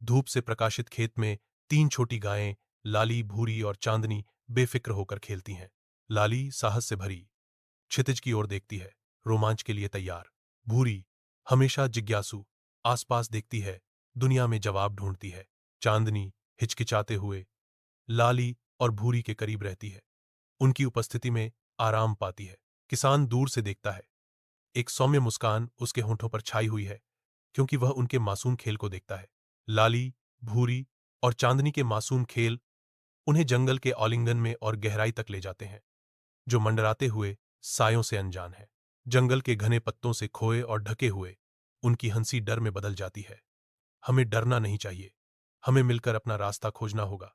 धूप से प्रकाशित खेत में तीन छोटी गायें लाली, भूरी और चांदनी बेफिक्र होकर खेलती हैं। लाली साहस से भरी क्षितिज की ओर देखती है, रोमांच के लिए तैयार। भूरी हमेशा जिज्ञासु, आसपास देखती है, दुनिया में जवाब ढूंढती है। चांदनी हिचकिचाते हुए लाली और भूरी के करीब रहती है, उनकी उपस्थिति में आराम पाती है। किसान दूर से देखता है, एक सौम्य मुस्कान उसके होठों पर छाई हुई है, क्योंकि वह उनके मासूम खेल को देखता है। लाली, भूरी और चांदनी के मासूम खेल उन्हें जंगल के आलिंगन में और गहराई तक ले जाते हैं, जो मंडराते हुए सायों से अनजान है। जंगल के घने पत्तों से खोए और ढके हुए उनकी हंसी डर में बदल जाती है। हमें डरना नहीं चाहिए, हमें मिलकर अपना रास्ता खोजना होगा,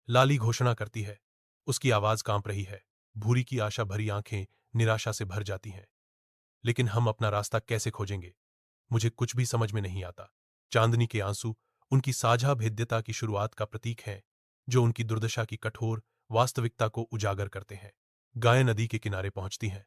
लाली घोषणा करती है। उसकी आवाज कांप रही है। भूरी की आशा भरी आंखें निराशा से भर जाती हैं। लेकिन हम अपना रास्ता कैसे खोजेंगे? मुझे कुछ भी समझ में नहीं आता। चांदनी के आंसू उनकी साझा भेद्यता की शुरुआत का प्रतीक हैं, जो उनकी दुर्दशा की कठोर वास्तविकता को उजागर करते हैं। गायें नदी के किनारे पहुंचती हैं।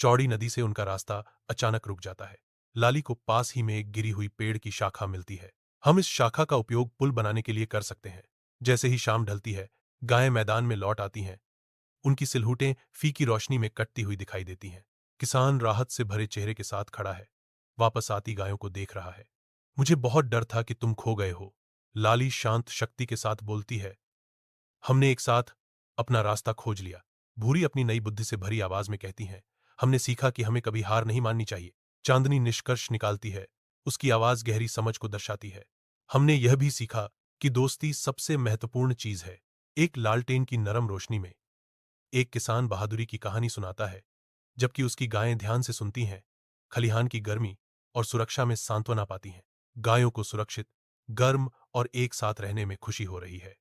चौड़ी नदी से उनका रास्ता अचानक रुक जाता है। लाली को पास ही में एक गिरी हुई पेड़ की शाखा मिलती है। हम इस शाखा का उपयोग पुल बनाने के लिए कर सकते हैं। जैसे ही शाम ढलती है, गायें मैदान में लौट आती हैं। उनकी सिलहुटें फीकी रोशनी में कटती हुई दिखाई देती हैं। किसान राहत से भरे चेहरे के साथ खड़ा है, वापस आती गायों को देख रहा है। मुझे बहुत डर था कि तुम खो गए हो, लाली शांत शक्ति के साथ बोलती है। हमने एक साथ अपना रास्ता खोज लिया, भूरी अपनी नई बुद्धि से भरी आवाज में कहती हैं। हमने सीखा कि हमें कभी हार नहीं माननी चाहिए, चांदनी निष्कर्ष निकालती है। उसकी आवाज गहरी समझ को दर्शाती है। हमने यह भी सीखा कि दोस्ती सबसे महत्वपूर्ण चीज है। एक लालटेन की नरम रोशनी में एक किसान बहादुरी की कहानी सुनाता है, जबकि उसकी गायें ध्यान से सुनती हैं। खलिहान की गर्मी और सुरक्षा में सांत्वना पाती हैं। गायों को सुरक्षित, गर्म और एक साथ रहने में खुशी हो रही है।